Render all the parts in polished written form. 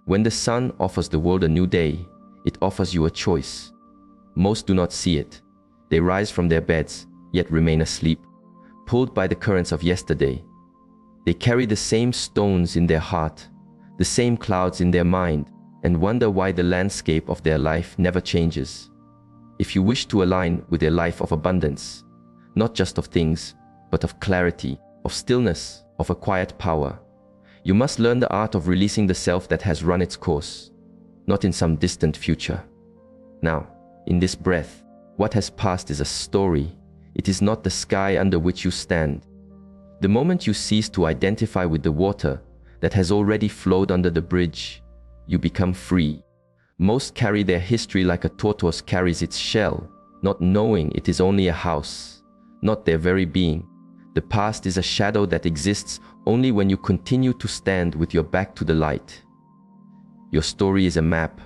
When the sun offers the world a new day, it offers you a choice. Most do not see it. They rise from their beds, yet remain asleep, pulled by the currents of yesterday. They carry the same stones in their heart, the same clouds in their mind, and wonder why the landscape of their life never changes. If you wish to align with a life of abundance, not just of things, but of clarity, of stillness, of a quiet power, you must learn the art of releasing the self that has run its course, not in some distant future. Now, in this breath, what has passed is a story. It is not the sky under which you stand. The moment you cease to identify with the water that has already flowed under the bridge, you become free. Most carry their history like a tortoise carries its shell, not knowing it is only a house, not their very being. The past is a shadow that exists only when you continue to stand with your back to the light. Your story is a map,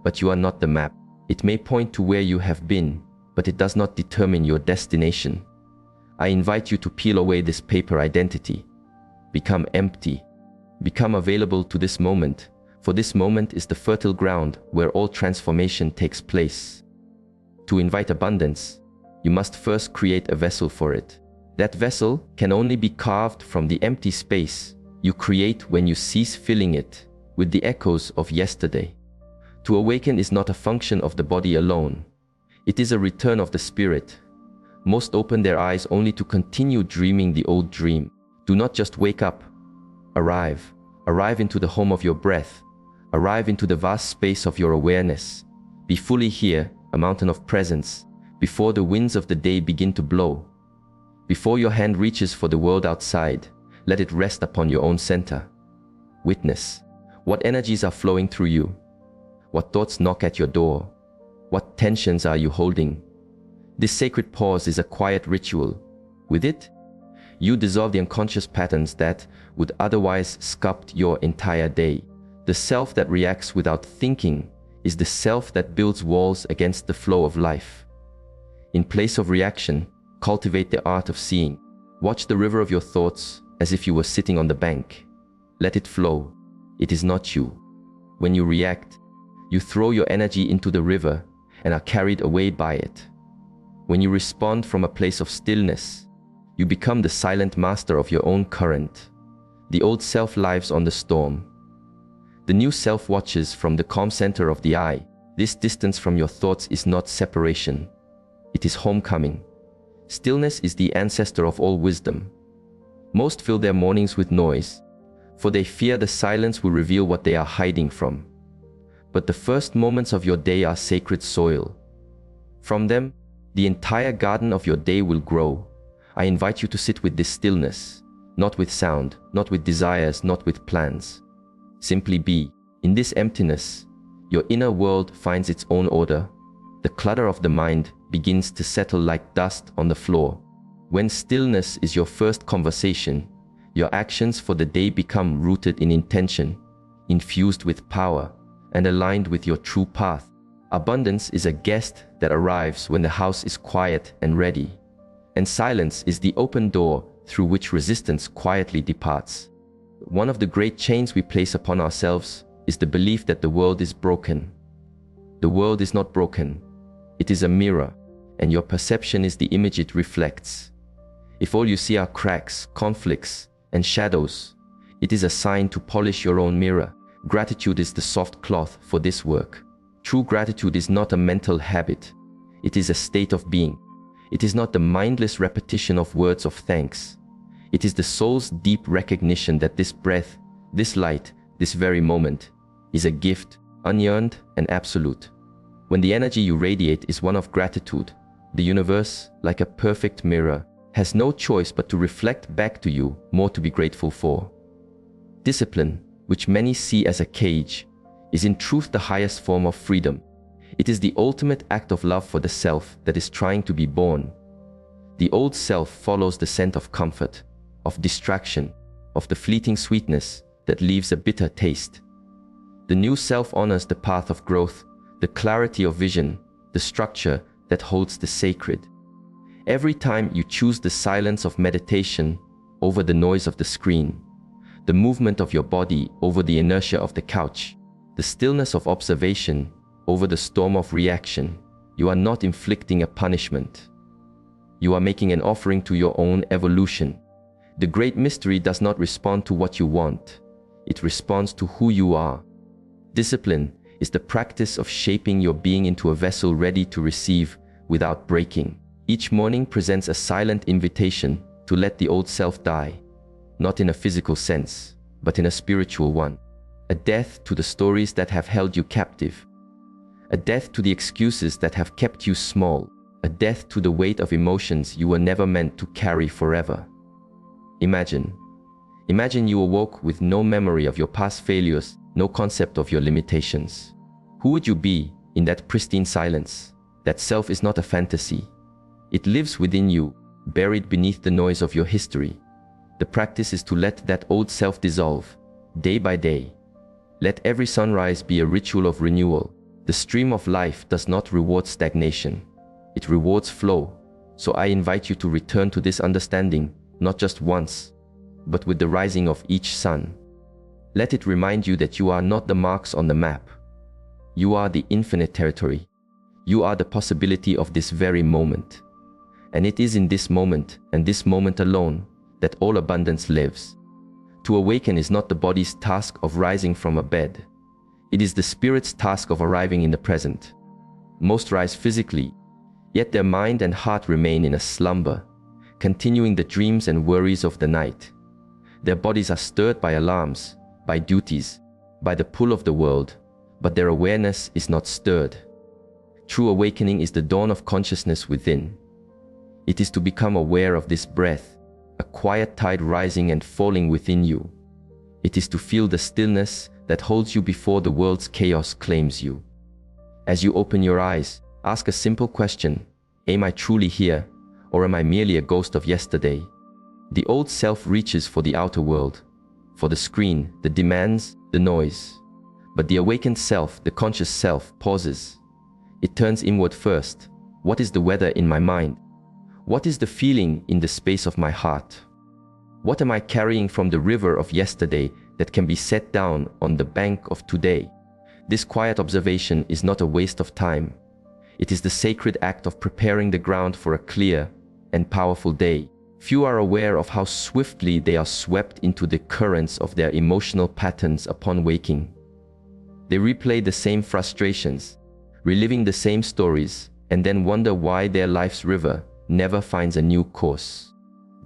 but you are not the map. It may point to where you have been, but it does not determine your destination. I invite you to peel away this paper identity. Become empty. Become available to this moment, for this moment is the fertile ground where all transformation takes place. To invite abundance, you must first create a vessel for it. That vessel can only be carved from the empty space you create when you cease filling it with the echoes of yesterday. To awaken is not a function of the body alone. It is a return of the spirit. Most open their eyes only to continue dreaming the old dream. Do not just wake up. Arrive. Arrive into the home of your breath. Arrive into the vast space of your awareness. Be fully here, a mountain of presence, before the winds of the day begin to blow. Before your hand reaches for the world outside, let it rest upon your own center. Witness. What energies are flowing through you? What thoughts knock at your door? What tensions are you holding? This sacred pause is a quiet ritual. With it, you dissolve the unconscious patterns that would otherwise sculpt your entire day. The self that reacts without thinking is the self that builds walls against the flow of life. In place of reaction, cultivate the art of seeing. Watch the river of your thoughts as if you were sitting on the bank. Let it flow. It is not you. When you react, you throw your energy into the river and are carried away by it. When you respond from a place of stillness, you become the silent master of your own current. The old self lives on the storm. The new self watches from the calm center of the eye. This distance from your thoughts is not separation. It is homecoming. Stillness is the ancestor of all wisdom. Most fill their mornings with noise, for they fear the silence will reveal what they are hiding from. But the first moments of your day are sacred soil. From them, the entire garden of your day will grow. I invite you to sit with this stillness, not with sound, not with desires, not with plans. Simply be. In this emptiness, your inner world finds its own order. The clutter of the mind begins to settle like dust on the floor. When stillness is your first conversation, your actions for the day become rooted in intention, infused with power, and aligned with your true path. Abundance is a guest that arrives when the house is quiet and ready, and silence is the open door through which resistance quietly departs. One of the great chains we place upon ourselves is the belief that the world is broken. The world is not broken. It is a mirror, and your perception is the image it reflects. If all you see are cracks, conflicts, and shadows, it is a sign to polish your own mirror. Gratitude is the soft cloth for this work. True gratitude is not a mental habit. It is a state of being. It is not the mindless repetition of words of thanks. It is the soul's deep recognition that this breath, this light, this very moment is a gift, unearned and absolute. When the energy you radiate is one of gratitude, the universe, like a perfect mirror, has no choice but to reflect back to you more to be grateful for. Discipline, which many see as a cage, is in truth the highest form of freedom. It is the ultimate act of love for the self that is trying to be born. The old self follows the scent of comfort, of distraction, of the fleeting sweetness that leaves a bitter taste. The new self honors the path of growth, the clarity of vision, the structure that holds the sacred. Every time you choose the silence of meditation over the noise of the screen, the movement of your body over the inertia of the couch, the stillness of observation over the storm of reaction. You are not inflicting a punishment. You are making an offering to your own evolution. The great mystery does not respond to what you want. It responds to who you are. Discipline is the practice of shaping your being into a vessel ready to receive without breaking. Each morning presents a silent invitation to let the old self die, not in a physical sense, but in a spiritual one. A death to the stories that have held you captive. A death to the excuses that have kept you small. A death to the weight of emotions you were never meant to carry forever. Imagine you awoke with no memory of your past failures, no concept of your limitations. Who would you be in that pristine silence? That self is not a fantasy. It lives within you, buried beneath the noise of your history. The practice is to let that old self dissolve, day by day. Let every sunrise be a ritual of renewal. The stream of life does not reward stagnation. It rewards flow. So I invite you to return to this understanding, not just once, but with the rising of each sun. Let it remind you that you are not the marks on the map. You are the infinite territory. You are the possibility of this very moment. And it is in this moment, and this moment alone, that all abundance lives. To awaken is not the body's task of rising from a bed. It is the spirit's task of arriving in the present. Most rise physically, yet their mind and heart remain in a slumber, continuing the dreams and worries of the night. Their bodies are stirred by alarms, by duties, by the pull of the world, but their awareness is not stirred. True awakening is the dawn of consciousness within. It is to become aware of this breath, a quiet tide rising and falling within you. It is to feel the stillness that holds you before the world's chaos claims you. As you open your eyes, ask a simple question: am I truly here, or am I merely a ghost of yesterday? The old self reaches for the outer world, for the screen, the demands, the noise. But the awakened self, the conscious self, pauses. It turns inward first. What is the weather in my mind? What is the feeling in the space of my heart? What am I carrying from the river of yesterday that can be set down on the bank of today? This quiet observation is not a waste of time. It is the sacred act of preparing the ground for a clear and powerful day. Few are aware of how swiftly they are swept into the currents of their emotional patterns upon waking. They replay the same frustrations, reliving the same stories, and then wonder why their life's river never finds a new course.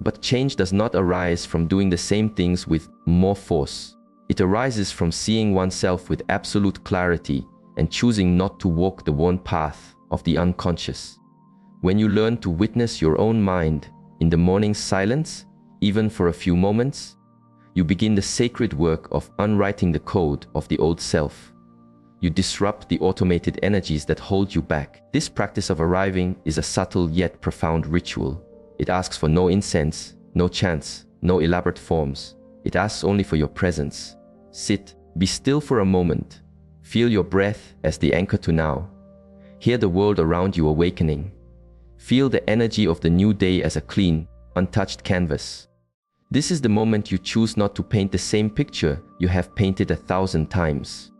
But change does not arise from doing the same things with more force. It arises from seeing oneself with absolute clarity and choosing not to walk the worn path of the unconscious. When you learn to witness your own mind in the morning's silence, even for a few moments, you begin the sacred work of unwriting the code of the old self. You disrupt the automated energies that hold you back. This practice of arriving is a subtle yet profound ritual. It asks for no incense, no chants, no elaborate forms. It asks only for your presence. Sit, be still for a moment. Feel your breath as the anchor to now. Hear the world around you awakening. Feel the energy of the new day as a clean, untouched canvas. This is the moment you choose not to paint the same picture you have painted 1,000 times.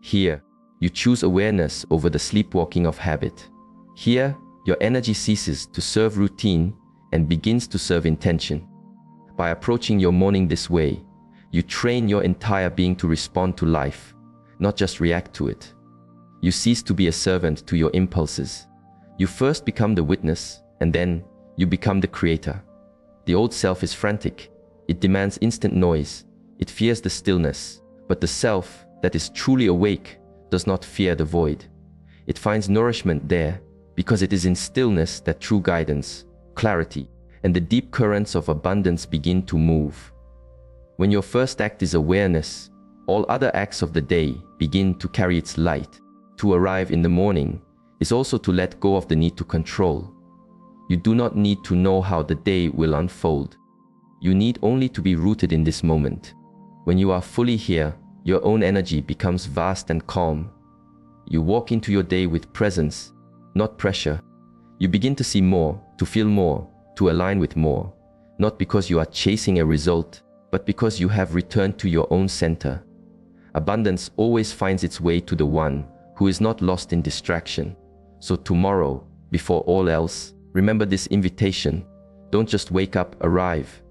Here, you choose awareness over the sleepwalking of habit. Here, your energy ceases to serve routine and begins to serve intention. By approaching your morning this way, you train your entire being to respond to life, not just react to it. You cease to be a servant to your impulses. You first become the witness, and then you become the creator. The old self is frantic. It demands instant noise. It fears the stillness. But the self that is truly awake does not fear the void. It finds nourishment there because it is in stillness that true guidance, clarity, and the deep currents of abundance begin to move. When your first act is awareness, all other acts of the day begin to carry its light. To arrive in the morning is also to let go of the need to control. You do not need to know how the day will unfold. You need only to be rooted in this moment. When you are fully here, your own energy becomes vast and calm. You walk into your day with presence, not pressure. You begin to see more, to feel more, to align with more, not because you are chasing a result, but because you have returned to your own center. Abundance always finds its way to the one who is not lost in distraction. So tomorrow, before all else, remember this invitation. Don't just wake up, arrive.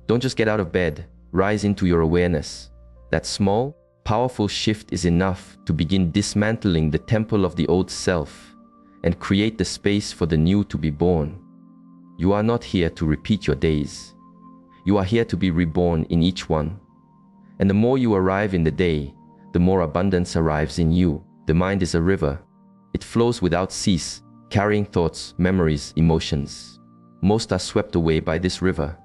Don't just get out of bed, rise into your awareness. That small, powerful shift is enough to begin dismantling the temple of the old self and create the space for the new to be born. You are not here to repeat your days. You are here to be reborn in each one. And the more you arrive in the day, the more abundance arrives in you. The mind is a river. It flows without cease, carrying thoughts, memories, emotions. Most are swept away by this river.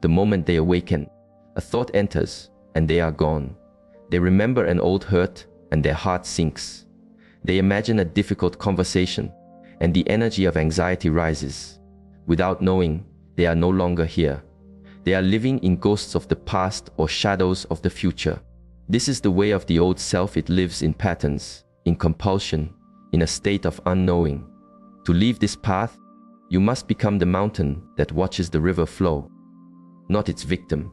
The moment they awaken, a thought enters and they are gone. They remember an old hurt and their heart sinks. They imagine a difficult conversation and the energy of anxiety rises. Without knowing, they are no longer here. They are living in ghosts of the past or shadows of the future. This is the way of the old self. It lives in patterns, in compulsion, in a state of unknowing. To leave this path, you must become the mountain that watches the river flow, not its victim.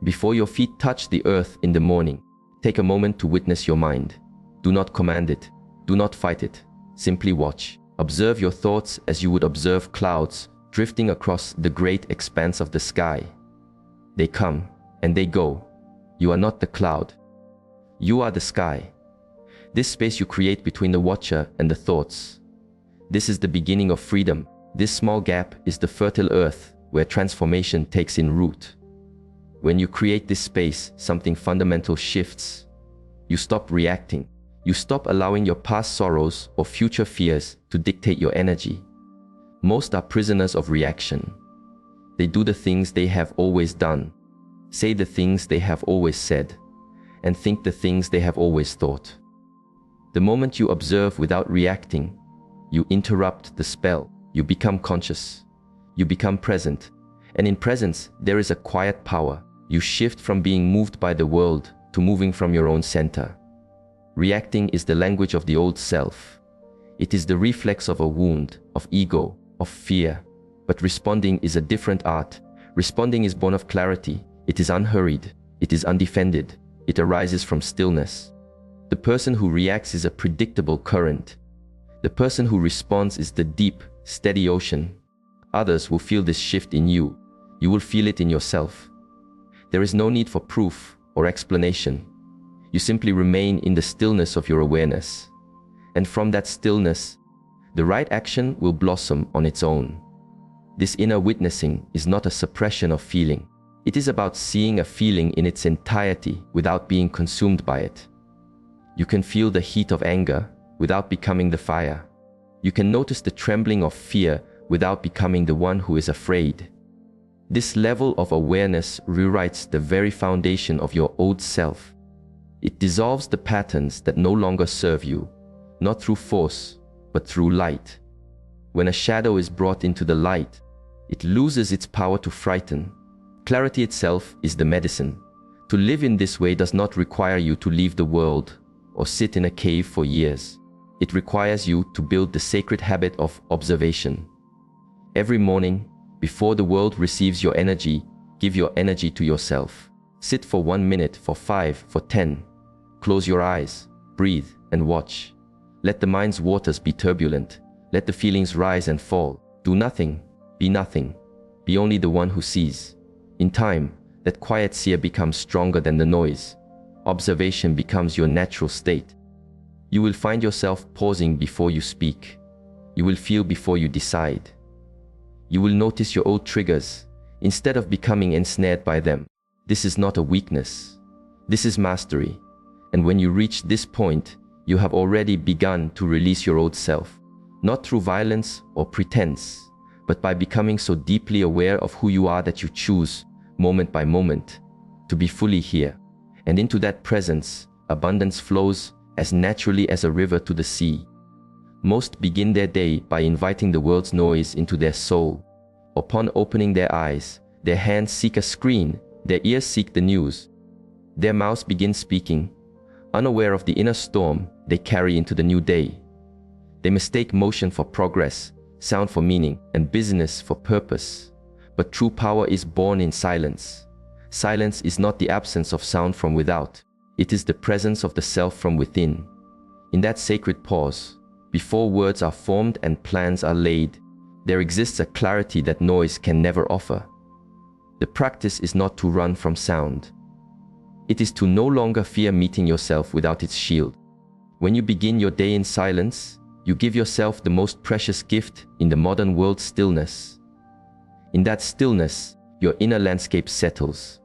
Before your feet touch the earth in the morning, take a moment to witness your mind. Do not command it. Do not fight it. Simply watch. Observe your thoughts as you would observe clouds drifting across the great expanse of the sky. They come and they go. You are not the cloud. You are the sky. This space you create between the watcher and the thoughts. This is the beginning of freedom. This small gap is the fertile earth where transformation takes in root. When you create this space, something fundamental shifts. You stop reacting. You stop allowing your past sorrows or future fears to dictate your energy. Most are prisoners of reaction. They do the things they have always done, say the things they have always said, and think the things they have always thought. The moment you observe without reacting, you interrupt the spell. You become conscious. You become present. And in presence, there is a quiet power. You shift from being moved by the world to moving from your own center. Reacting is the language of the old self. It is the reflex of a wound, of ego, of fear. But responding is a different art. Responding is born of clarity. It is unhurried. It is undefended. It arises from stillness. The person who reacts is a predictable current. The person who responds is the deep, steady ocean. Others will feel this shift in you. You will feel it in yourself. There is no need for proof or explanation. You simply remain in the stillness of your awareness. And from that stillness, the right action will blossom on its own. This inner witnessing is not a suppression of feeling. It is about seeing a feeling in its entirety without being consumed by it. You can feel the heat of anger without becoming the fire. You can notice the trembling of fear without becoming the one who is afraid. This level of awareness rewrites the very foundation of your old self. It dissolves the patterns that no longer serve you, not through force, but through light. When a shadow is brought into the light, it loses its power to frighten. Clarity itself is the medicine. To live in this way does not require you to leave the world or sit in a cave for years. It requires you to build the sacred habit of observation. Every morning, before the world receives your energy, give your energy to yourself. Sit for 1 minute, for 5, for 10. Close your eyes, breathe, and watch. Let the mind's waters be turbulent. Let the feelings rise and fall. Do nothing. Be nothing. Be only the one who sees. In time, that quiet seer becomes stronger than the noise. Observation becomes your natural state. You will find yourself pausing before you speak. You will feel before you decide. You will notice your old triggers instead of becoming ensnared by them. This is not a weakness. This is mastery. And when you reach this point, you have already begun to release your old self, not through violence or pretense, but by becoming so deeply aware of who you are that you choose, moment by moment, to be fully here. And into that presence, abundance flows as naturally as a river to the sea. Most begin their day by inviting the world's noise into their soul. Upon opening their eyes, their hands seek a screen, their ears seek the news. Their mouths begin speaking, unaware of the inner storm they carry into the new day. They mistake motion for progress, sound for meaning, and busyness for purpose. But true power is born in silence. Silence is not the absence of sound from without. It is the presence of the self from within. In that sacred pause, before words are formed and plans are laid, there exists a clarity that noise can never offer. The practice is not to run from sound. It is to no longer fear meeting yourself without its shield. When you begin your day in silence, you give yourself the most precious gift in the modern world: stillness. In that stillness, your inner landscape settles.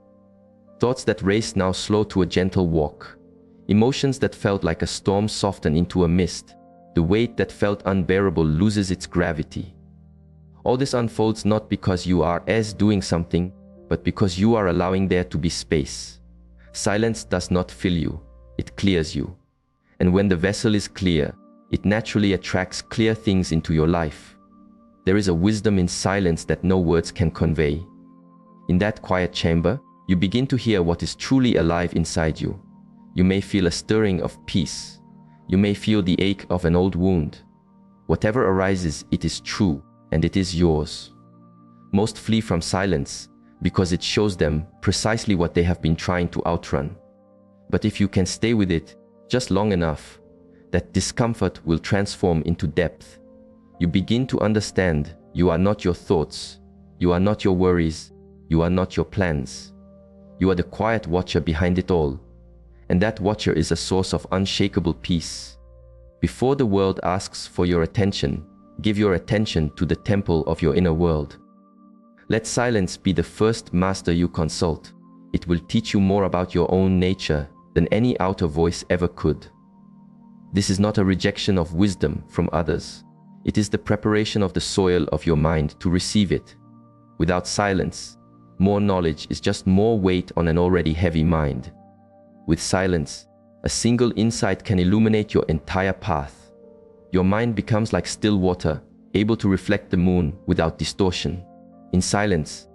Thoughts that race now slow to a gentle walk. Emotions that felt like a storm soften into a mist. The weight that felt unbearable loses its gravity. All this unfolds not because you are doing something, but because you are allowing there to be space. Silence does not fill you, it clears you. And when the vessel is clear, it naturally attracts clear things into your life. There is a wisdom in silence that no words can convey. In that quiet chamber, you begin to hear what is truly alive inside you. You may feel a stirring of peace. You may feel the ache of an old wound. Whatever arises, it is true, and it is yours. Most flee from silence because it shows them precisely what they have been trying to outrun. But if you can stay with it just long enough, that discomfort will transform into depth. You begin to understand you are not your thoughts, you are not your worries, you are not your plans. You are the quiet watcher behind it all, and that watcher is a source of unshakable peace. Before the world asks for your attention, give your attention to the temple of your inner world. Let silence be the first master you consult. It will teach you more about your own nature than any outer voice ever could. This is not a rejection of wisdom from others. It is the preparation of the soil of your mind to receive it. Without silence, more knowledge is just more weight on an already heavy mind. With silence, a single insight can illuminate your entire path. Your mind becomes like still water, able to reflect the moon without distortion. In silence,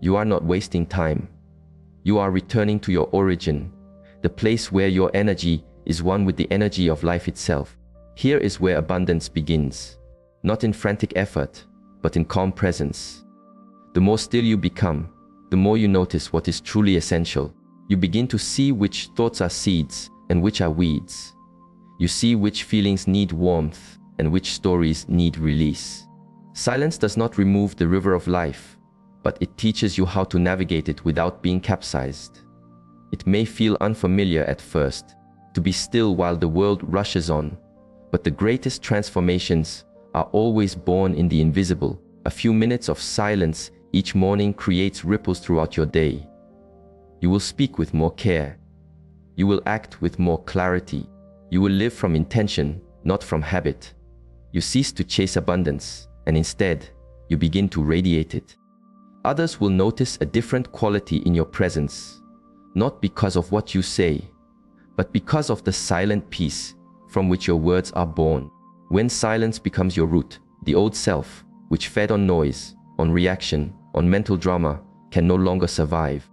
you are not wasting time. You are returning to your origin, the place where your energy is one with the energy of life itself. Here is where abundance begins, not in frantic effort, but in calm presence. The more still you become, the more you notice what is truly essential. You begin to see which thoughts are seeds and which are weeds. You see which feelings need warmth and which stories need release. Silence does not remove the river of life, but it teaches you how to navigate it without being capsized. It may feel unfamiliar at first, to be still while the world rushes on, but the greatest transformations are always born in the invisible. A few minutes of silence each morning creates ripples throughout your day. You will speak with more care. You will act with more clarity. You will live from intention, not from habit. You cease to chase abundance, and instead, you begin to radiate it. Others will notice a different quality in your presence, not because of what you say, but because of the silent peace from which your words are born. When silence becomes your root, the old self, which fed on noise, on reaction, on mental drama, can no longer survive.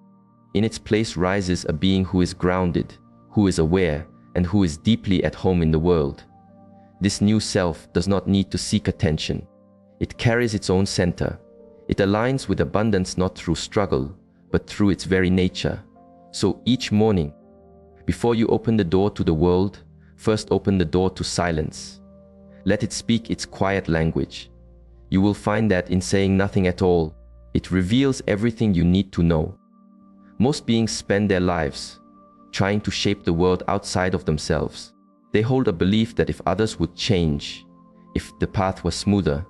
In its place rises a being who is grounded, who is aware, and who is deeply at home in the world. This new self does not need to seek attention. It carries its own center. It aligns with abundance not through struggle, but through its very nature. So each morning, before you open the door to the world, first open the door to silence. Let it speak its quiet language. You will find that in saying nothing at all, it reveals everything you need to know. Most beings spend their lives trying to shape the world outside of themselves. They hold a belief that if others would change, if the path was smoother,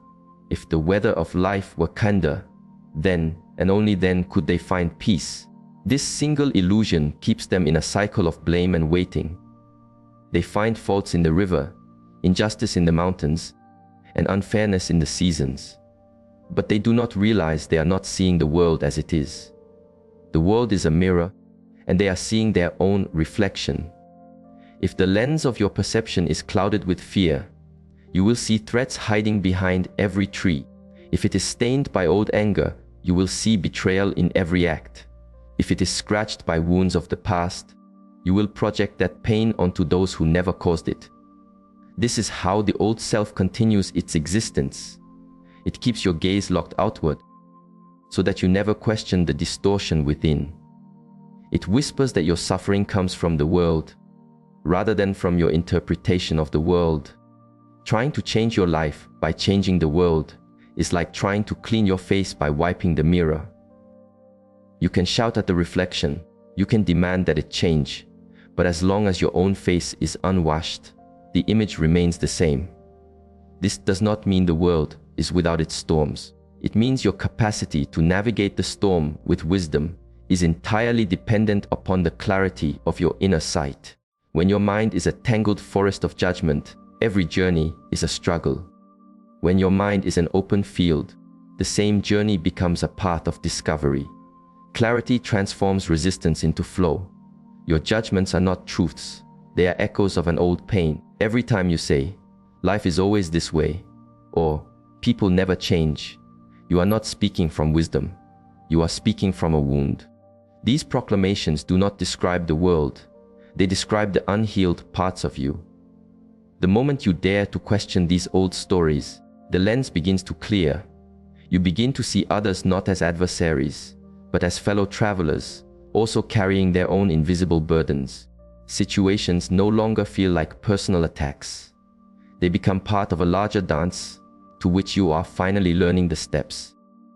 if the weather of life were kinder, then and only then could they find peace. This single illusion keeps them in a cycle of blame and waiting. They find faults in the river, injustice in the mountains, and unfairness in the seasons. But they do not realize they are not seeing the world as it is. The world is a mirror, and they are seeing their own reflection. If the lens of your perception is clouded with fear, you will see threats hiding behind every tree. If it is stained by old anger, you will see betrayal in every act. If it is scratched by wounds of the past, you will project that pain onto those who never caused it. This is how the old self continues its existence. It keeps your gaze locked outward, so that you never question the distortion within. It whispers that your suffering comes from the world, rather than from your interpretation of the world. Trying to change your life by changing the world is like trying to clean your face by wiping the mirror. You can shout at the reflection, you can demand that it change, but as long as your own face is unwashed, the image remains the same. This does not mean the world is without its storms. It means your capacity to navigate the storm with wisdom is entirely dependent upon the clarity of your inner sight. When your mind is a tangled forest of judgment, every journey is a struggle. When your mind is an open field, the same journey becomes a path of discovery. Clarity transforms resistance into flow. Your judgments are not truths, they are echoes of an old pain. Every time you say, "Life is always this way," or "People never change," you are not speaking from wisdom, you are speaking from a wound. These proclamations do not describe the world, they describe the unhealed parts of you. The moment you dare to question these old stories, the lens begins to clear. You begin to see others not as adversaries, but as fellow travelers, also carrying their own invisible burdens. Situations no longer feel like personal attacks. They become part of a larger dance to which you are finally learning the steps.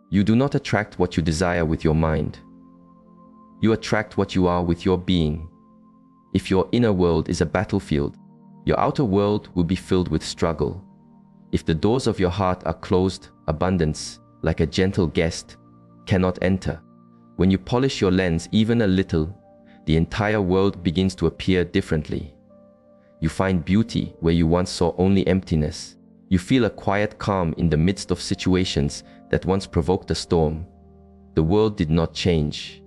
You do not attract what you desire with your mind. You attract what you are with your being. If your inner world is a battlefield, your outer world will be filled with struggle. If the doors of your heart are closed, abundance, like a gentle guest, cannot enter. When you polish your lens even a little, the entire world begins to appear differently. You find beauty where you once saw only emptiness. You feel a quiet calm in the midst of situations that once provoked a storm. The world did not change.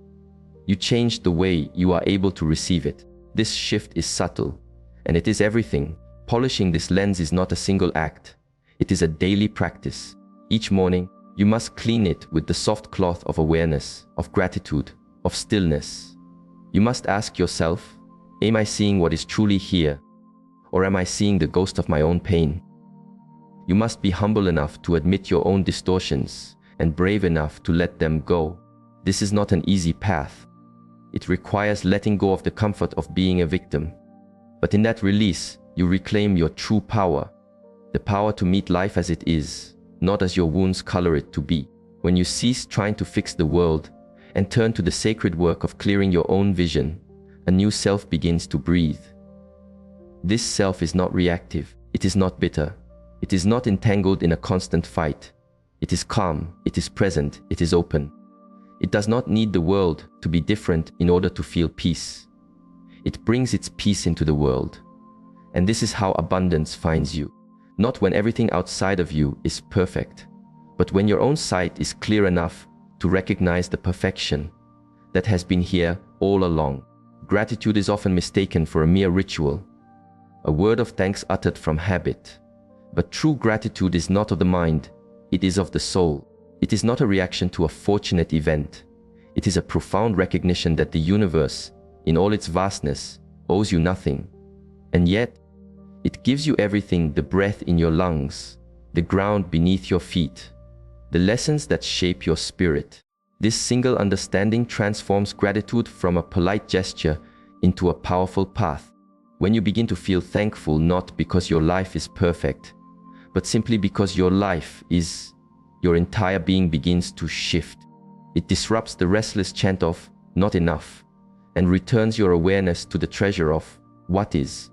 You changed the way you are able to receive it. This shift is subtle, and it is everything. Polishing this lens is not a single act. It is a daily practice. Each morning, you must clean it with the soft cloth of awareness, of gratitude, of stillness. You must ask yourself, am I seeing what is truly here, or am I seeing the ghost of my own pain? You must be humble enough to admit your own distortions and brave enough to let them go. This is not an easy path. It requires letting go of the comfort of being a victim. But in that release, you reclaim your true power, the power to meet life as it is, not as your wounds color it to be. When you cease trying to fix the world and turn to the sacred work of clearing your own vision, a new self begins to breathe. This self is not reactive, it is not bitter, it is not entangled in a constant fight. It is calm, it is present, it is open. It does not need the world to be different in order to feel peace. It brings its peace into the world. And this is how abundance finds you. Not when everything outside of you is perfect, but when your own sight is clear enough to recognize the perfection that has been here all along. Gratitude is often mistaken for a mere ritual, a word of thanks uttered from habit. But true gratitude is not of the mind, it is of the soul. It is not a reaction to a fortunate event. It is a profound recognition that the universe, in all its vastness, owes you nothing. And yet, it gives you everything: the breath in your lungs, the ground beneath your feet, the lessons that shape your spirit. This single understanding transforms gratitude from a polite gesture into a powerful path. When you begin to feel thankful not because your life is perfect, but simply because your life is, your entire being begins to shift. It disrupts the restless chant of "not enough" and returns your awareness to the treasure of what is.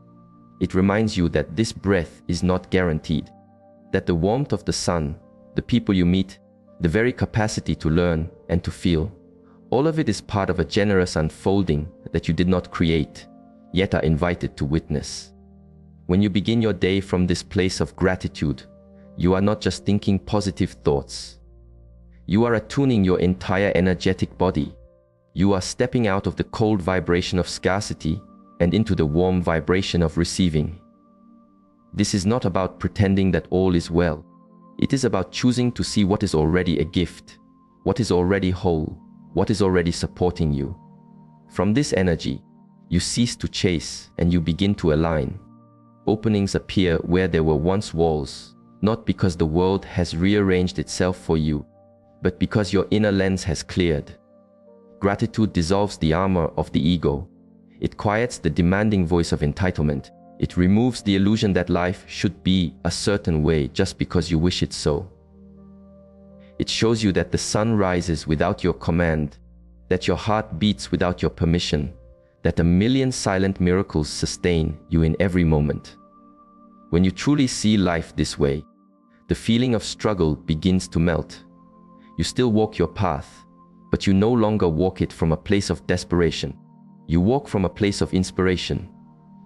It reminds you that this breath is not guaranteed, that the warmth of the sun, the people you meet, the very capacity to learn and to feel, all of it is part of a generous unfolding that you did not create, yet are invited to witness. When you begin your day from this place of gratitude, you are not just thinking positive thoughts. You are attuning your entire energetic body. You are stepping out of the cold vibration of scarcity and into the warm vibration of receiving. This is not about pretending that all is well. It is about choosing to see what is already a gift, what is already whole, what is already supporting you. From this energy, you cease to chase and you begin to align. Openings appear where there were once walls, not because the world has rearranged itself for you, but because your inner lens has cleared. Gratitude dissolves the armor of the ego. It quiets the demanding voice of entitlement. It removes the illusion that life should be a certain way just because you wish it so. It shows you that the sun rises without your command, that your heart beats without your permission, that a million silent miracles sustain you in every moment. When you truly see life this way, the feeling of struggle begins to melt. You still walk your path, but you no longer walk it from a place of desperation. You walk from a place of inspiration.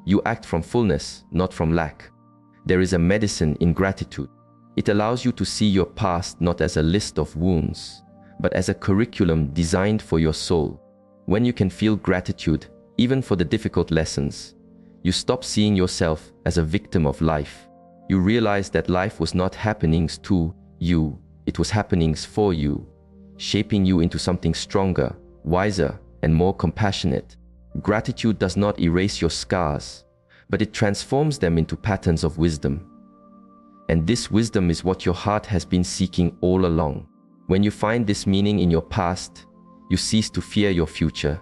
You act from fullness, not from lack. There is a medicine in gratitude. It allows you to see your past not as a list of wounds, but as a curriculum designed for your soul. When you can feel gratitude, even for the difficult lessons, you stop seeing yourself as a victim of life. You realize that life was not happenings to you, it was happenings for you, shaping you into something stronger, wiser, and more compassionate. Gratitude does not erase your scars, but it transforms them into patterns of wisdom. And this wisdom is what your heart has been seeking all along. When you find this meaning in your past, you cease to fear your future.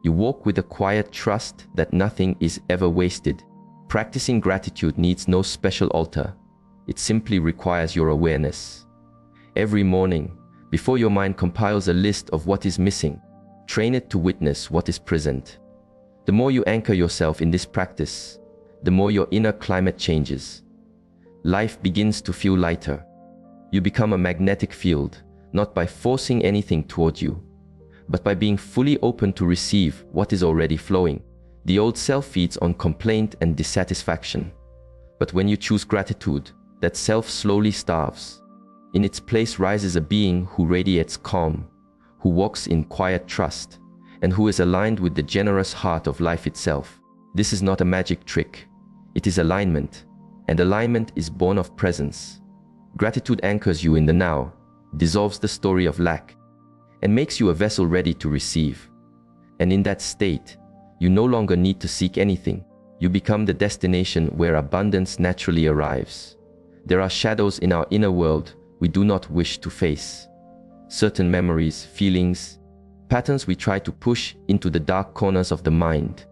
You walk with a quiet trust that nothing is ever wasted. Practicing gratitude needs no special altar. It simply requires your awareness. Every morning, before your mind compiles a list of what is missing, train it to witness what is present. The more you anchor yourself in this practice, the more your inner climate changes. Life begins to feel lighter. You become a magnetic field, not by forcing anything toward you, but by being fully open to receive what is already flowing. The old self feeds on complaint and dissatisfaction. But when you choose gratitude, that self slowly starves. In its place rises a being who radiates calm, who walks in quiet trust, and who is aligned with the generous heart of life itself. This is not a magic trick. It is alignment, and alignment is born of presence. Gratitude anchors you in the now, dissolves the story of lack, and makes you a vessel ready to receive. And in that state, you no longer need to seek anything. You become the destination where abundance naturally arrives. There are shadows in our inner world we do not wish to face. Certain memories, feelings, patterns we try to push into the dark corners of the mind.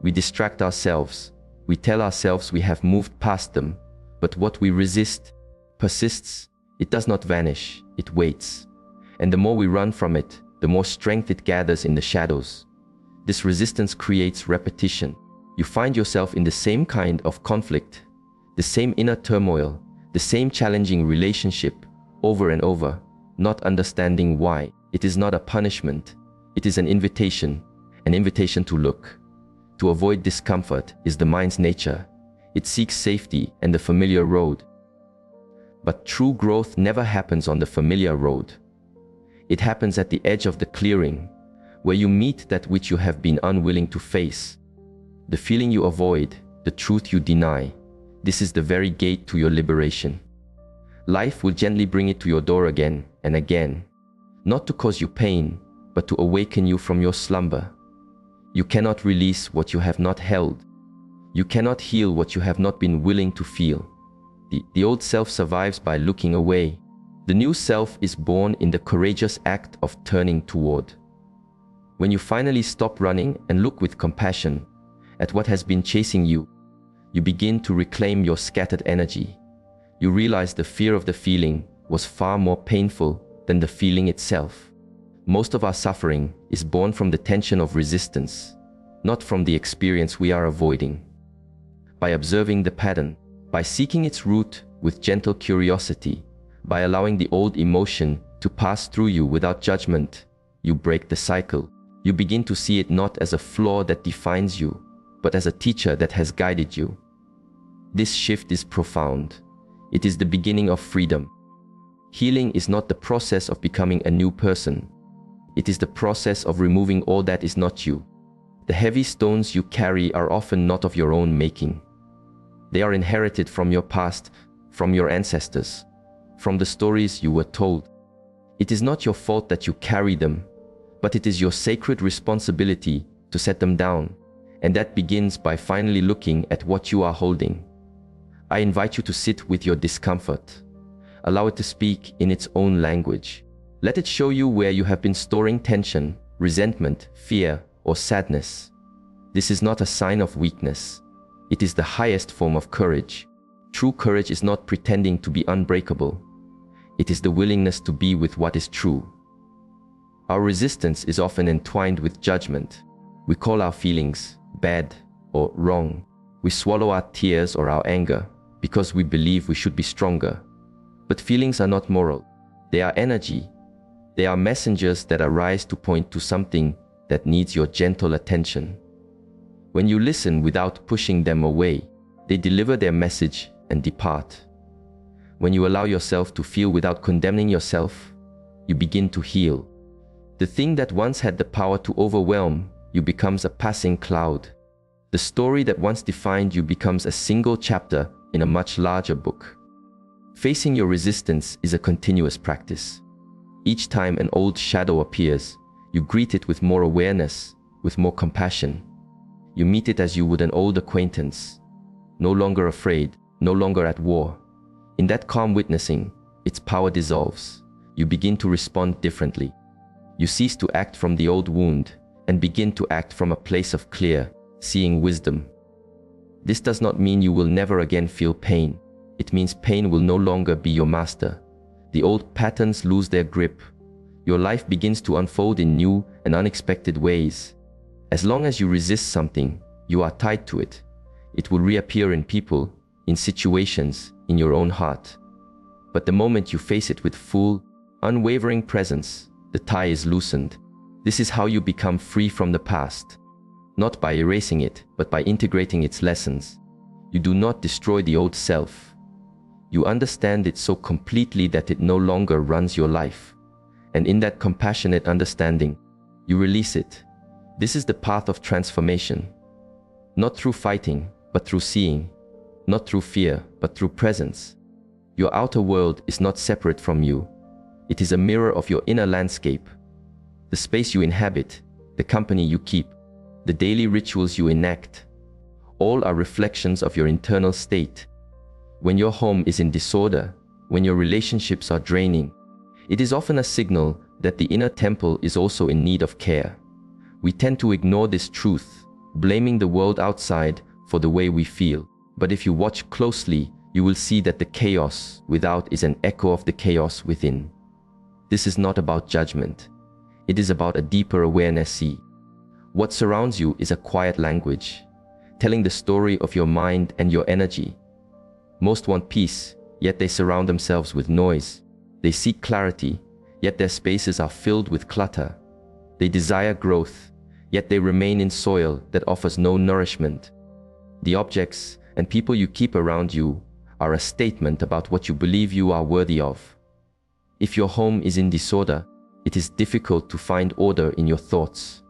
We distract ourselves. We tell ourselves we have moved past them, but what we resist persists. It does not vanish, it waits. And the more we run from it, the more strength it gathers in the shadows. This resistance creates repetition. You find yourself in the same kind of conflict, the same inner turmoil, the same challenging relationship over and over, not understanding why. It is not a punishment. It is an invitation to look. To avoid discomfort is the mind's nature. It seeks safety and the familiar road. But true growth never happens on the familiar road. It happens at the edge of the clearing, where you meet that which you have been unwilling to face. The feeling you avoid, the truth you deny. This is the very gate to your liberation. Life will gently bring it to your door again and again, not to cause you pain, but to awaken you from your slumber. You cannot release what you have not held. You cannot heal what you have not been willing to feel. The old self survives by looking away. The new self is born in the courageous act of turning toward. When you finally stop running and look with compassion at what has been chasing you, you begin to reclaim your scattered energy. You realize the fear of the feeling was far more painful than the feeling itself. Most of our suffering is born from the tension of resistance, not from the experience we are avoiding. By observing the pattern, by seeking its root with gentle curiosity, by allowing the old emotion to pass through you without judgment, you break the cycle. You begin to see it not as a flaw that defines you, but as a teacher that has guided you. This shift is profound. It is the beginning of freedom. Healing is not the process of becoming a new person. It is the process of removing all that is not you. The heavy stones you carry are often not of your own making. They are inherited from your past, from your ancestors, from the stories you were told. It is not your fault that you carry them, but it is your sacred responsibility to set them down, and that begins by finally looking at what you are holding. I invite you to sit with your discomfort. Allow it to speak in its own language. Let it show you where you have been storing tension resentment, fear, or sadness. This is not a sign of weakness. It is the highest form of courage. True courage is not pretending to be unbreakable. It is the willingness to be with what is true. Our resistance is often entwined with judgment. We call our feelings bad or wrong. We swallow our tears or our anger because we believe we should be stronger. But feelings are not moral. They are energy. They are messengers that arise to point to something that needs your gentle attention. When you listen without pushing them away, they deliver their message and depart. When you allow yourself to feel without condemning yourself, you begin to heal. The thing that once had the power to overwhelm you becomes a passing cloud. The story that once defined you becomes a single chapter in a much larger book. Facing your resistance is a continuous practice. Each time an old shadow appears, you greet it with more awareness, with more compassion. You meet it as you would an old acquaintance, no longer afraid, no longer at war. In that calm witnessing, its power dissolves. You begin to respond differently. You cease to act from the old wound and begin to act from a place of clear, seeing wisdom. This does not mean you will never again feel pain. It means pain will no longer be your master. The old patterns lose their grip. Your life begins to unfold in new and unexpected ways. As long as you resist something, you are tied to it. It will reappear in people, in situations, in your own heart. But the moment you face it with full, unwavering presence, the tie is loosened. This is how you become free from the past. Not by erasing it, but by integrating its lessons. You do not destroy the old self. You understand it so completely that it no longer runs your life. And in that compassionate understanding, you release it. This is the path of transformation. Not through fighting, but through seeing. Not through fear, but through presence. Your outer world is not separate from you. It is a mirror of your inner landscape. The space you inhabit, the company you keep, the daily rituals you enact, all are reflections of your internal state. When your home is in disorder, when your relationships are draining, it is often a signal that the inner temple is also in need of care. We tend to ignore this truth, blaming the world outside for the way we feel. But if you watch closely, you will see that the chaos without is an echo of the chaos within. This is not about judgment. It is about a deeper awareness. See, what surrounds you is a quiet language, telling the story of your mind and your energy. Most want peace, yet they surround themselves with noise. They seek clarity, yet their spaces are filled with clutter. They desire growth, yet they remain in soil that offers no nourishment. The objects and people you keep around you are a statement about what you believe you are worthy of. If your home is in disorder, it is difficult to find order in your thoughts.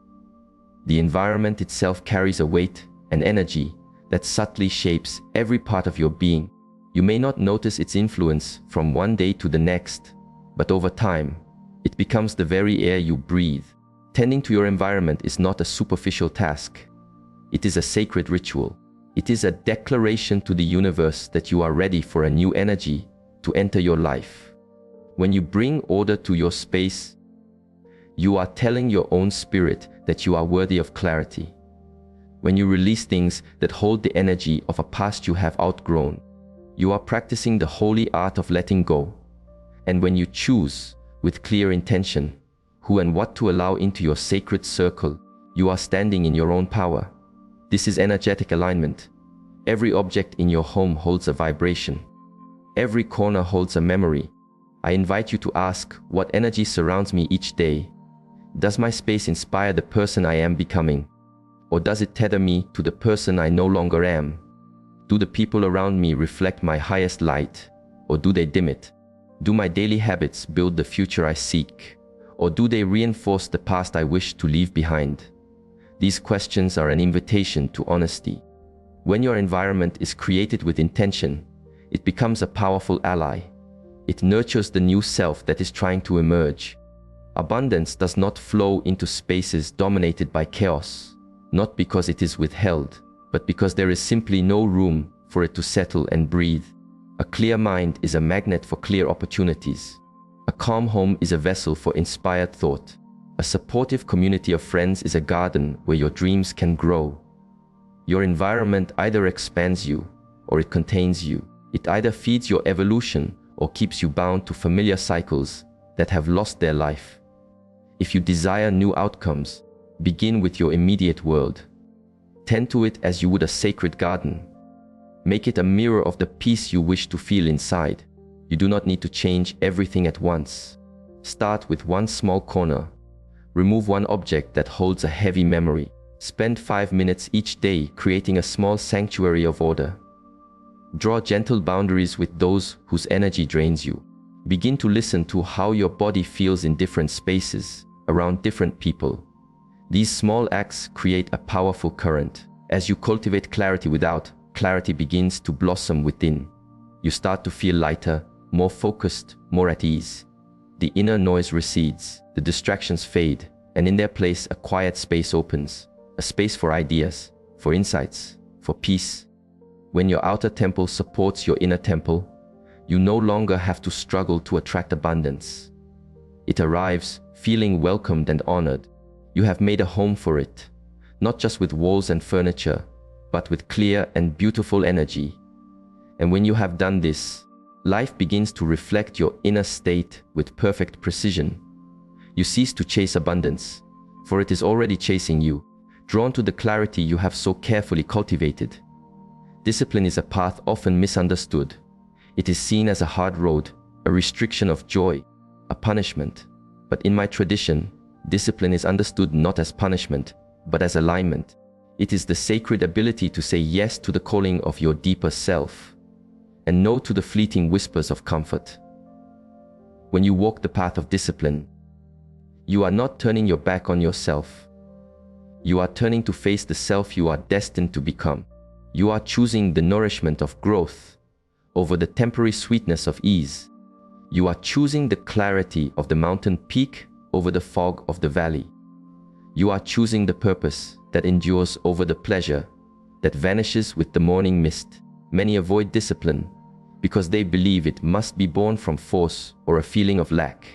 The environment itself carries a weight and energy that subtly shapes every part of your being. You may not notice its influence from one day to the next, but over time, it becomes the very air you breathe. Tending to your environment is not a superficial task. It is a sacred ritual. It is a declaration to the universe that you are ready for a new energy to enter your life. When you bring order to your space, you are telling your own spirit that you are worthy of clarity. When you release things that hold the energy of a past you have outgrown, you are practicing the holy art of letting go. And when you choose, with clear intention, who and what to allow into your sacred circle, you are standing in your own power. This is energetic alignment. Every object in your home holds a vibration. Every corner holds a memory. I invite you to ask, what energy surrounds me each day? Does my space inspire the person I am becoming? Or does it tether me to the person I no longer am? Do the people around me reflect my highest light, or do they dim it? Do my daily habits build the future I seek, or do they reinforce the past I wish to leave behind? These questions are an invitation to honesty. When your environment is created with intention, it becomes a powerful ally. It nurtures the new self that is trying to emerge. Abundance does not flow into spaces dominated by chaos, not because it is withheld, but because there is simply no room for it to settle and breathe. A clear mind is a magnet for clear opportunities. A calm home is a vessel for inspired thought. A supportive community of friends is a garden where your dreams can grow. Your environment either expands you or it contains you. It either feeds your evolution or keeps you bound to familiar cycles that have lost their life. If you desire new outcomes, begin with your immediate world. Tend to it as you would a sacred garden. Make it a mirror of the peace you wish to feel inside. You do not need to change everything at once. Start with one small corner. Remove one object that holds a heavy memory. Spend 5 minutes each day creating a small sanctuary of order. Draw gentle boundaries with those whose energy drains you. Begin to listen to how your body feels in different spaces, around different people. These small acts create a powerful current. As you cultivate clarity without, clarity begins to blossom within. You start to feel lighter, more focused, more at ease. The inner noise recedes, the distractions fade, and in their place a quiet space opens. A space for ideas, for insights, for peace. When your outer temple supports your inner temple, you no longer have to struggle to attract abundance. It arrives, feeling welcomed and honored. You have made a home for it, not just with walls and furniture, but with clear and beautiful energy. And when you have done this, life begins to reflect your inner state with perfect precision. You cease to chase abundance, for it is already chasing you, drawn to the clarity you have so carefully cultivated. Discipline is a path often misunderstood. It is seen as a hard road, a restriction of joy, a punishment. But in my tradition, discipline is understood not as punishment, but as alignment. It is the sacred ability to say yes to the calling of your deeper self, and no to the fleeting whispers of comfort. When you walk the path of discipline, you are not turning your back on yourself. You are turning to face the self you are destined to become. You are choosing the nourishment of growth over the temporary sweetness of ease. You are choosing the clarity of the mountain peak over the fog of the valley. You are choosing the purpose that endures over the pleasure that vanishes with the morning mist. Many avoid discipline because they believe it must be born from force or a feeling of lack.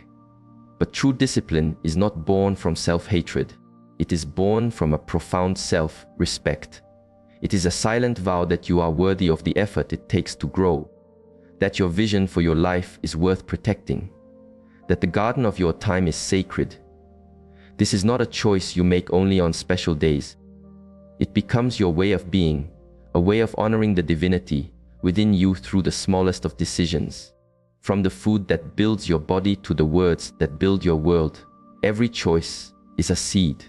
But true discipline is not born from self-hatred. It is born from a profound self-respect. It is a silent vow that you are worthy of the effort it takes to grow, that your vision for your life is worth protecting, that the garden of your time is sacred. This is not a choice you make only on special days. It becomes your way of being, a way of honoring the divinity within you through the smallest of decisions. From the food that builds your body to the words that build your world, every choice is a seed.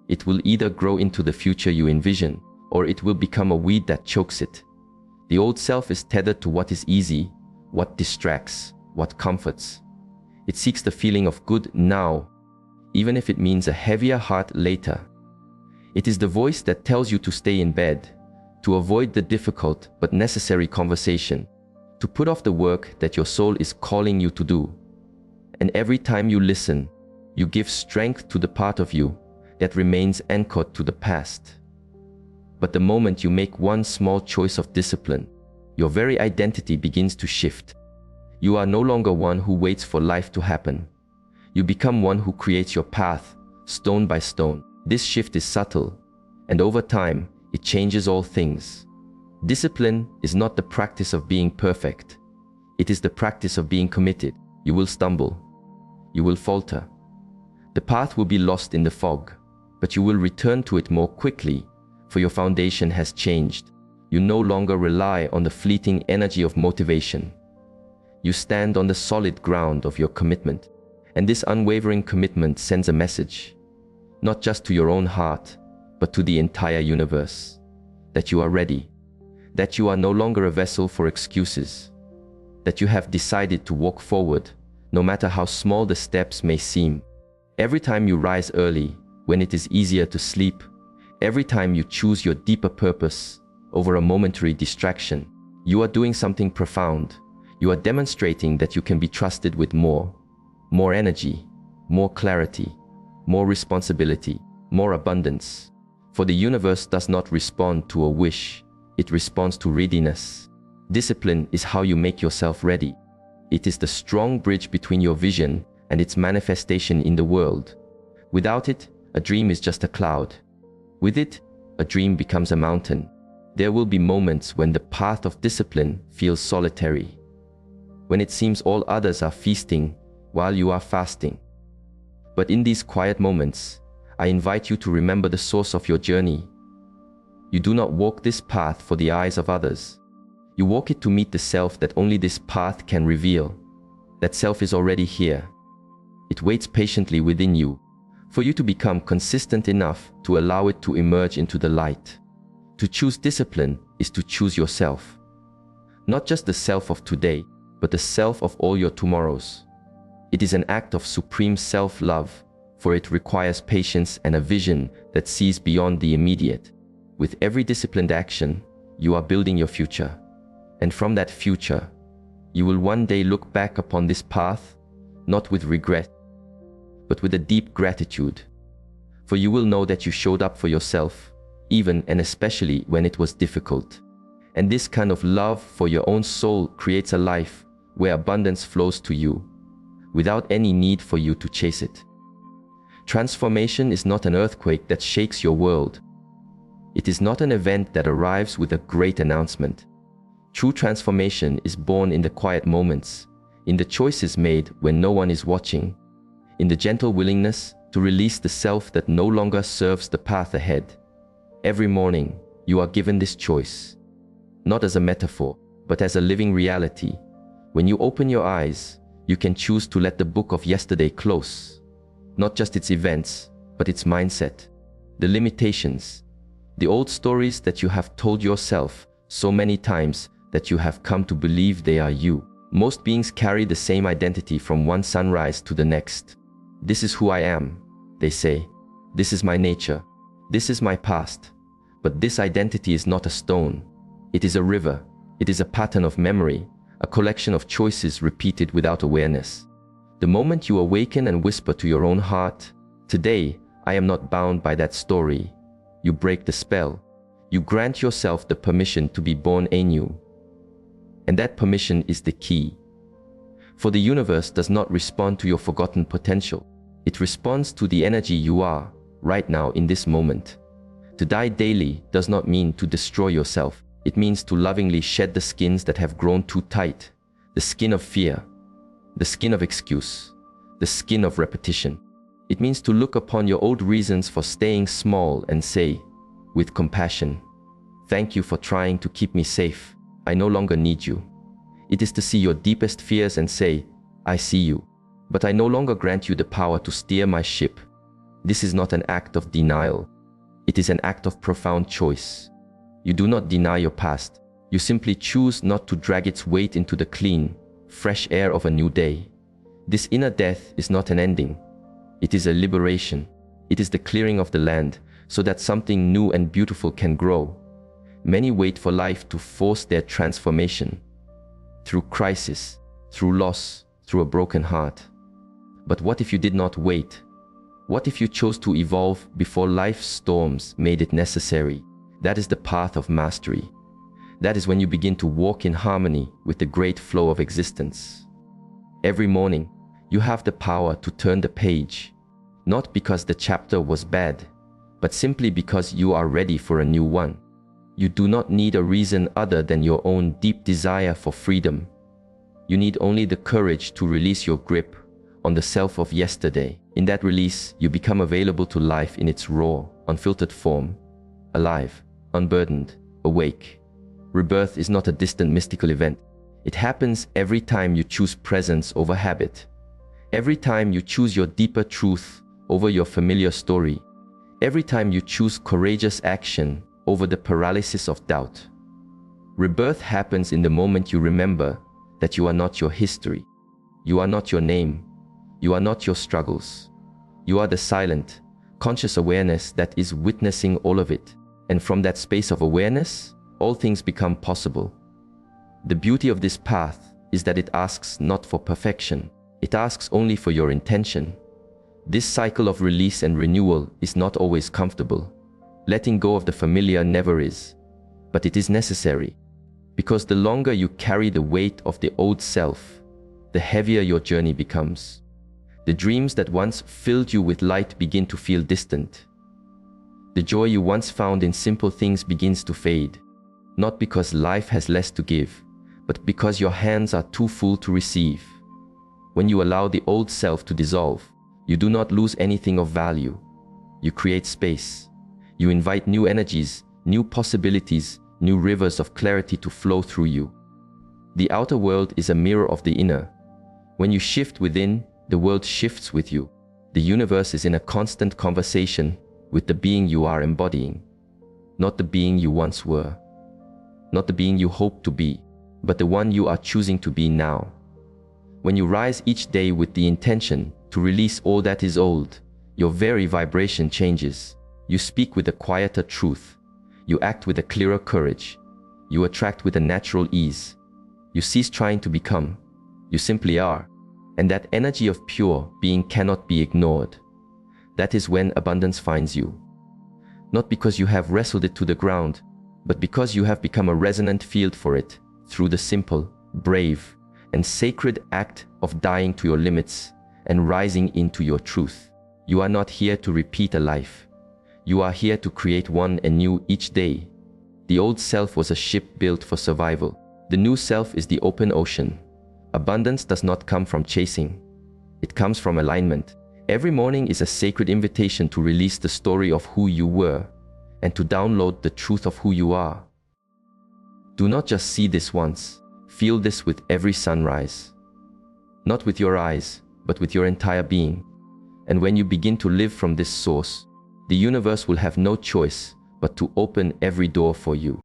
It will either grow into the future you envision, or it will become a weed that chokes it. The old self is tethered to what is easy, what distracts, what comforts. It seeks the feeling of good now, even if it means a heavier heart later. It is the voice that tells you to stay in bed, to avoid the difficult but necessary conversation, to put off the work that your soul is calling you to do. And every time you listen, you give strength to the part of you that remains anchored to the past. But the moment you make one small choice of discipline, your very identity begins to shift. You are no longer one who waits for life to happen. You become one who creates your path, stone by stone. This shift is subtle, and over time, it changes all things. Discipline is not the practice of being perfect. It is the practice of being committed. You will stumble. You will falter. The path will be lost in the fog, but you will return to it more quickly, for your foundation has changed. You no longer rely on the fleeting energy of motivation. You stand on the solid ground of your commitment, and this unwavering commitment sends a message, not just to your own heart, but to the entire universe, that you are ready, that you are no longer a vessel for excuses, that you have decided to walk forward, no matter how small the steps may seem. Every time you rise early, when it is easier to sleep, every time you choose your deeper purpose over a momentary distraction, you are doing something profound. You are demonstrating that you can be trusted with more energy, more clarity, more responsibility, more abundance. For the universe does not respond to a wish, it responds to readiness. Discipline is how you make yourself ready. It is the strong bridge between your vision and its manifestation in the world. Without it, a dream is just a cloud. With it, a dream becomes a mountain. There will be moments when the path of discipline feels solitary, when it seems all others are feasting while you are fasting. But in these quiet moments, I invite you to remember the source of your journey. You do not walk this path for the eyes of others. You walk it to meet the self that only this path can reveal. That self is already here. It waits patiently within you for you to become consistent enough to allow it to emerge into the light. To choose discipline is to choose yourself. Not just the self of today, but the self of all your tomorrows. It is an act of supreme self-love, for it requires patience and a vision that sees beyond the immediate. With every disciplined action, you are building your future. And from that future, you will one day look back upon this path, not with regret, but with a deep gratitude. For you will know that you showed up for yourself, even and especially when it was difficult. And this kind of love for your own soul creates a life where abundance flows to you, without any need for you to chase it. Transformation is not an earthquake that shakes your world. It is not an event that arrives with a great announcement. True transformation is born in the quiet moments, in the choices made when no one is watching, in the gentle willingness to release the self that no longer serves the path ahead. Every morning, you are given this choice, not as a metaphor, but as a living reality. When you open your eyes, you can choose to let the book of yesterday close, not just its events, but its mindset, the limitations, the old stories that you have told yourself so many times that you have come to believe they are you. Most beings carry the same identity from one sunrise to the next. This is who I am, they say. This is my nature. This is my past. But this identity is not a stone. It is a river. It is a pattern of memory, a collection of choices repeated without awareness. The moment you awaken and whisper to your own heart, "Today, I am not bound by that story," you break the spell. You grant yourself the permission to be born anew. And that permission is the key. For the universe does not respond to your forgotten potential. It responds to the energy you are, right now in this moment. To die daily does not mean to destroy yourself. It means to lovingly shed the skins that have grown too tight. The skin of fear, the skin of excuse, the skin of repetition. It means to look upon your old reasons for staying small and say, with compassion, "Thank you for trying to keep me safe. I no longer need you." It is to see your deepest fears and say, "I see you, but I no longer grant you the power to steer my ship." This is not an act of denial. It is an act of profound choice. You do not deny your past. You simply choose not to drag its weight into the clean, fresh air of a new day. This inner death is not an ending. It is a liberation. It is the clearing of the land so that something new and beautiful can grow. Many wait for life to force their transformation, through crisis, through loss, through a broken heart. But what if you did not wait? What if you chose to evolve before life's storms made it necessary? That is the path of mastery. That is when you begin to walk in harmony with the great flow of existence. Every morning, you have the power to turn the page, not because the chapter was bad, but simply because you are ready for a new one. You do not need a reason other than your own deep desire for freedom. You need only the courage to release your grip on the self of yesterday. In that release, you become available to life in its raw, unfiltered form, alive, unburdened, awake. Rebirth is not a distant mystical event. It happens every time you choose presence over habit. Every time you choose your deeper truth over your familiar story. Every time you choose courageous action over the paralysis of doubt. Rebirth happens in the moment you remember that you are not your history. You are not your name. You are not your struggles. You are the silent, conscious awareness that is witnessing all of it. And from that space of awareness, all things become possible. The beauty of this path is that it asks not for perfection. It asks only for your intention. This cycle of release and renewal is not always comfortable. Letting go of the familiar never is, but it is necessary. Because the longer you carry the weight of the old self, the heavier your journey becomes. The dreams that once filled you with light begin to feel distant. The joy you once found in simple things begins to fade, not because life has less to give, but because your hands are too full to receive. When you allow the old self to dissolve, you do not lose anything of value. You create space. You invite new energies, new possibilities, new rivers of clarity to flow through you. The outer world is a mirror of the inner. When you shift within, the world shifts with you. The universe is in a constant conversation with the being you are embodying, not the being you once were, not the being you hope to be, but the one you are choosing to be now. When you rise each day with the intention to release all that is old, your very vibration changes. You speak with a quieter truth. You act with a clearer courage. You attract with a natural ease. You cease trying to become. You simply are. And that energy of pure being cannot be ignored. That is when abundance finds you. Not because you have wrestled it to the ground, but because you have become a resonant field for it through the simple, brave, and sacred act of dying to your limits and rising into your truth. You are not here to repeat a life. You are here to create one anew each day. The old self was a ship built for survival. The new self is the open ocean. Abundance does not come from chasing. It comes from alignment. Every morning is a sacred invitation to release the story of who you were and to download the truth of who you are. Do not just see this once. Feel this with every sunrise. Not with your eyes, but with your entire being. And when you begin to live from this source, the universe will have no choice but to open every door for you.